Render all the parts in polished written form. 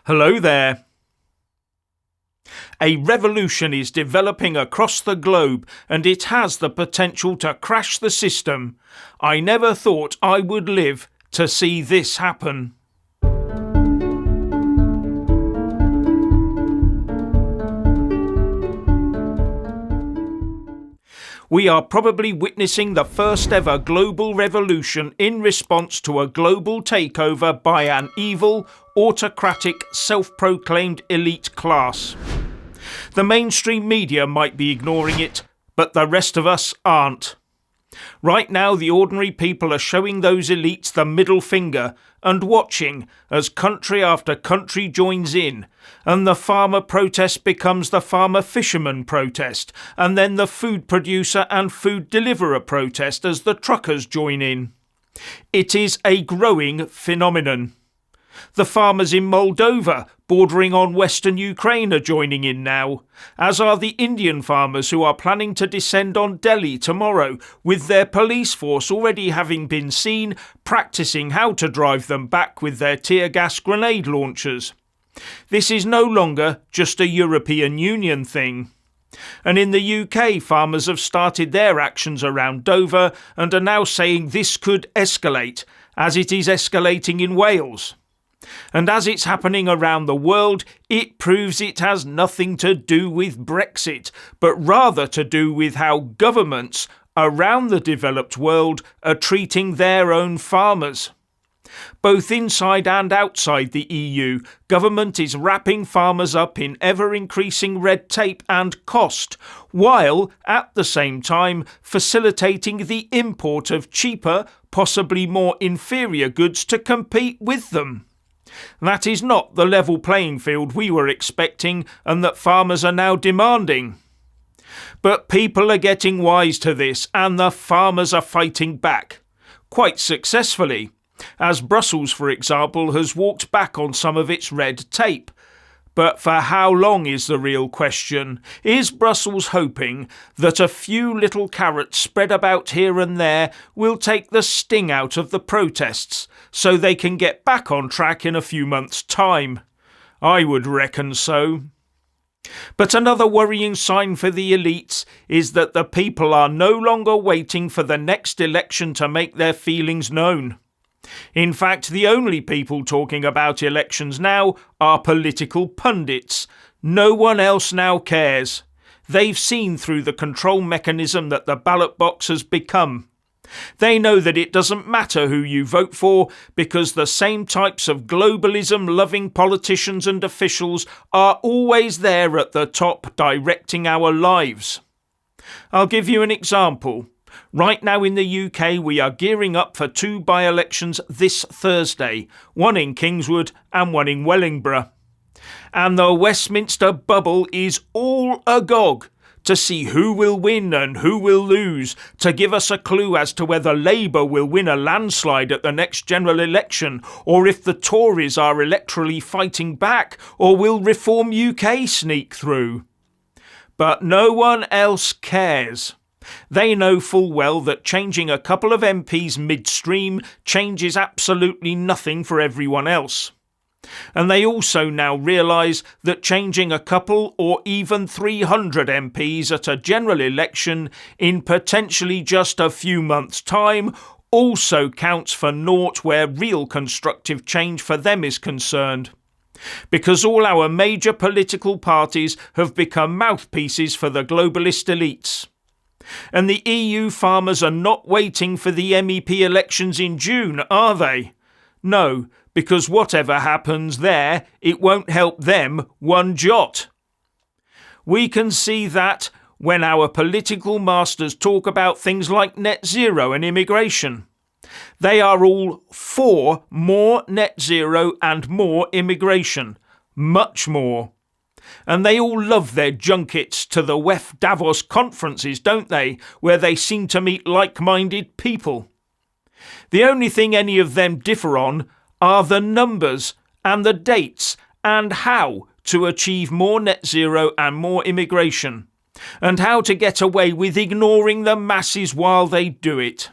Hello there. A revolution is developing across the globe and it has the potential to crash the system. I never thought I would live to see this happen. We are probably witnessing the first ever global revolution in response to a global takeover by an evil, autocratic, self-proclaimed elite class. The mainstream media might be ignoring it, but the rest of us aren't. Right now, the ordinary people are showing those elites the middle finger and watching as country after country joins in, and the farmer protest becomes the farmer-fisherman protest, and then the food producer and food deliverer protest as the truckers join in. It is a growing phenomenon. The farmers in Moldova, bordering on western Ukraine, are joining in now, as are the Indian farmers who are planning to descend on Delhi tomorrow, with their police force already having been seen practicing how to drive them back with their tear gas grenade launchers. This is no longer just a European Union thing. And in the UK, farmers have started their actions around Dover and are now saying this could escalate, as it is escalating in Wales. And as it's happening around the world, it proves it has nothing to do with Brexit, but rather to do with how governments around the developed world are treating their own farmers. Both inside and outside the EU, government is wrapping farmers up in ever-increasing red tape and cost, while at the same time facilitating the import of cheaper, possibly more inferior goods to compete with them. That is not the level playing field we were expecting and that farmers are now demanding. But people are getting wise to this and the farmers are fighting back, quite successfully, as Brussels, for example, has walked back on some of its red tape. But for how long is the real question? Is Brussels hoping that a few little carrots spread about here and there will take the sting out of the protests so they can get back on track in a few months' time? I would reckon so. But another worrying sign for the elites is that the people are no longer waiting for the next election to make their feelings known. In fact, the only people talking about elections now are political pundits. No one else now cares. They've seen through the control mechanism that the ballot box has become. They know that it doesn't matter who you vote for because the same types of globalism-loving politicians and officials are always there at the top directing our lives. I'll give you an example. Right now in the UK we are gearing up for two by-elections this Thursday, one in Kingswood and one in Wellingborough. And the Westminster bubble is all agog to see who will win and who will lose, to give us a clue as to whether Labour will win a landslide at the next general election, or if the Tories are electorally fighting back, or will Reform UK sneak through. But no one else cares. They know full well that changing a couple of MPs midstream changes absolutely nothing for everyone else. And they also now realise that changing a couple or even 300 MPs at a general election in potentially just a few months' time also counts for naught where real constructive change for them is concerned. Because all our major political parties have become mouthpieces for the globalist elites. And the EU farmers are not waiting for the MEP elections in June, are they? No, because whatever happens there, it won't help them one jot. We can see that when our political masters talk about things like net zero and immigration. They are all for more net zero and more immigration, much more. And they all love their junkets to the WEF Davos conferences, don't they, where they seem to meet like-minded people. The only thing any of them differ on are the numbers and the dates and how to achieve more net zero and more immigration, and how to get away with ignoring the masses while they do it.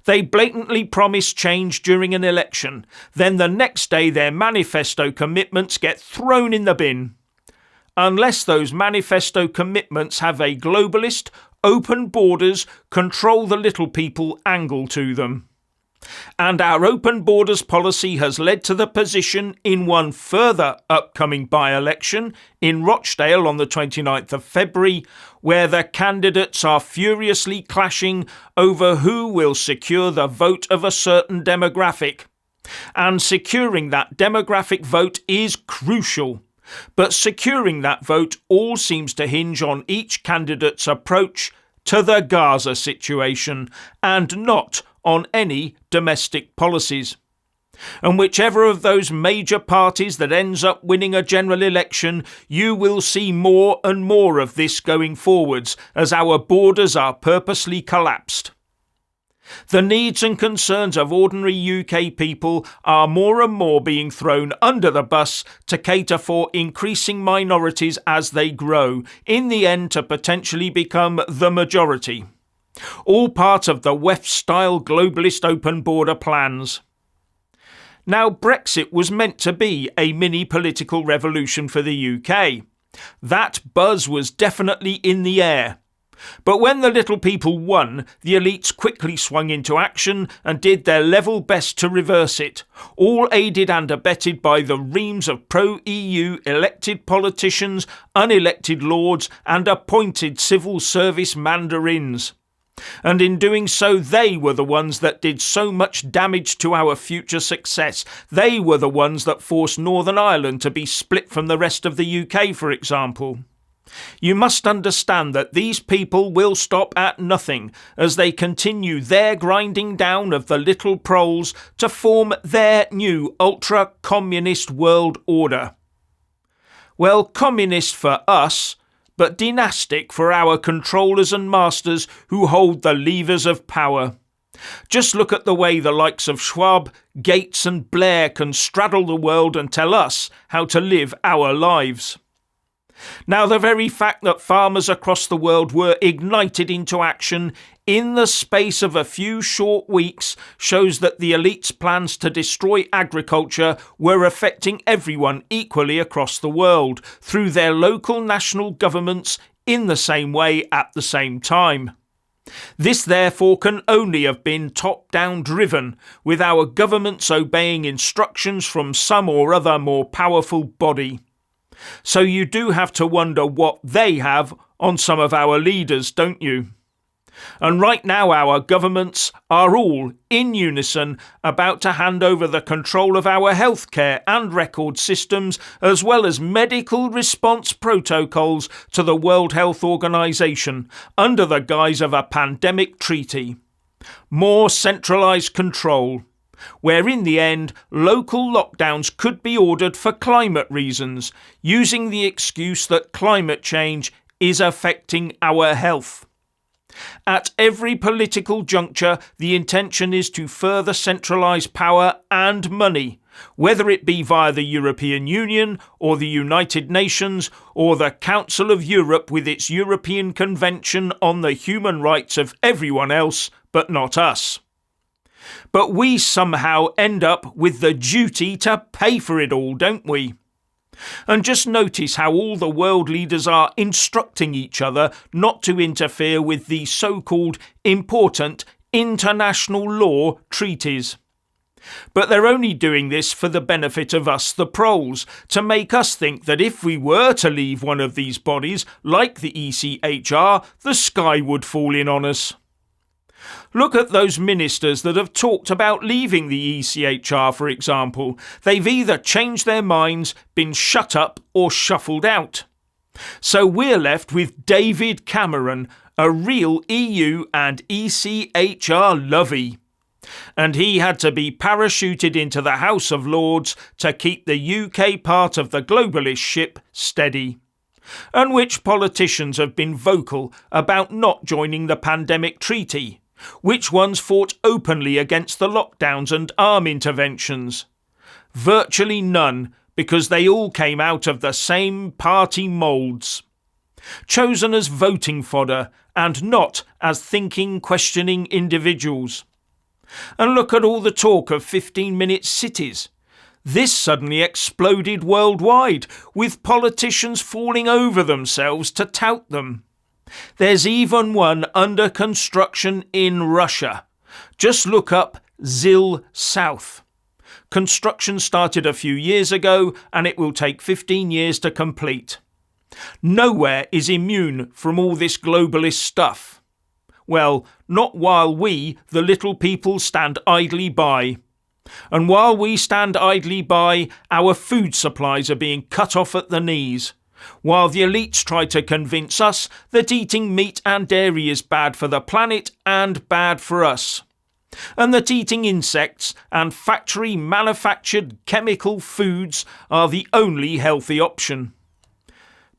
They blatantly promise change during an election, then the next day their manifesto commitments get thrown in the bin. Unless those manifesto commitments have a globalist, open borders, control the little people angle to them. And our open borders policy has led to the position in one further upcoming by-election in Rochdale on the 29th of February, where the candidates are furiously clashing over who will secure the vote of a certain demographic. And securing that demographic vote is crucial. But securing that vote all seems to hinge on each candidate's approach to the Gaza situation and not on any domestic policies. And whichever of those major parties that ends up winning a general election, you will see more and more of this going forwards as our borders are purposely collapsed. The needs and concerns of ordinary UK people are more and more being thrown under the bus to cater for increasing minorities as they grow, in the end to potentially become the majority. All part of the WEF-style globalist open border plans. Now, Brexit was meant to be a mini political revolution for the UK. That buzz was definitely in the air. But when the little people won, the elites quickly swung into action and did their level best to reverse it, all aided and abetted by the reams of pro-EU elected politicians, unelected lords and appointed civil service mandarins. And in doing so, they were the ones that did so much damage to our future success. They were the ones that forced Northern Ireland to be split from the rest of the UK, for example. You must understand that these people will stop at nothing as they continue their grinding down of the little proles to form their new ultra-communist world order. Well, communist for us, but dynastic for our controllers and masters who hold the levers of power. Just look at the way the likes of Schwab, Gates and Blair can straddle the world and tell us how to live our lives. Now, the very fact that farmers across the world were ignited into action in the space of a few short weeks shows that the elite's plans to destroy agriculture were affecting everyone equally across the world through their local national governments in the same way at the same time. This therefore can only have been top-down driven, with our governments obeying instructions from some or other more powerful body. So you do have to wonder what they have on some of our leaders, don't you? And right now our governments are all, in unison, about to hand over the control of our healthcare and record systems, as well as medical response protocols, to the World Health Organization, under the guise of a pandemic treaty. More centralised control, where in the end local lockdowns could be ordered for climate reasons, using the excuse that climate change is affecting our health. At every political juncture, the intention is to further centralise power and money, whether it be via the European Union or the United Nations or the Council of Europe with its European Convention on the human rights of everyone else but not us. But we somehow end up with the duty to pay for it all, don't we? And just notice how all the world leaders are instructing each other not to interfere with the so-called important international law treaties. But they're only doing this for the benefit of us, the proles, to make us think that if we were to leave one of these bodies, like the ECHR, the sky would fall in on us. Look at those ministers that have talked about leaving the ECHR, for example. They've either changed their minds, been shut up or shuffled out. So we're left with David Cameron, a real EU and ECHR lovey. And he had to be parachuted into the House of Lords to keep the UK part of the globalist ship steady. And which politicians have been vocal about not joining the pandemic treaty? Which ones fought openly against the lockdowns and arm interventions? Virtually none, because they all came out of the same party moulds. Chosen as voting fodder and not as thinking, questioning individuals. And look at all the talk of 15-minute cities. This suddenly exploded worldwide, with politicians falling over themselves to tout them. There's even one under construction in Russia. Just look up ZIL South. Construction started a few years ago and it will take 15 years to complete. Nowhere is immune from all this globalist stuff. Well, not while we, the little people, stand idly by. And while we stand idly by, our food supplies are being cut off at the knees, while the elites try to convince us that eating meat and dairy is bad for the planet and bad for us, and that eating insects and factory-manufactured chemical foods are the only healthy option.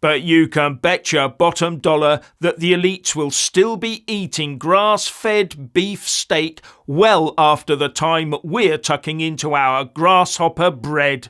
But you can bet your bottom dollar that the elites will still be eating grass-fed beef steak well after the time we're tucking into our grasshopper bread.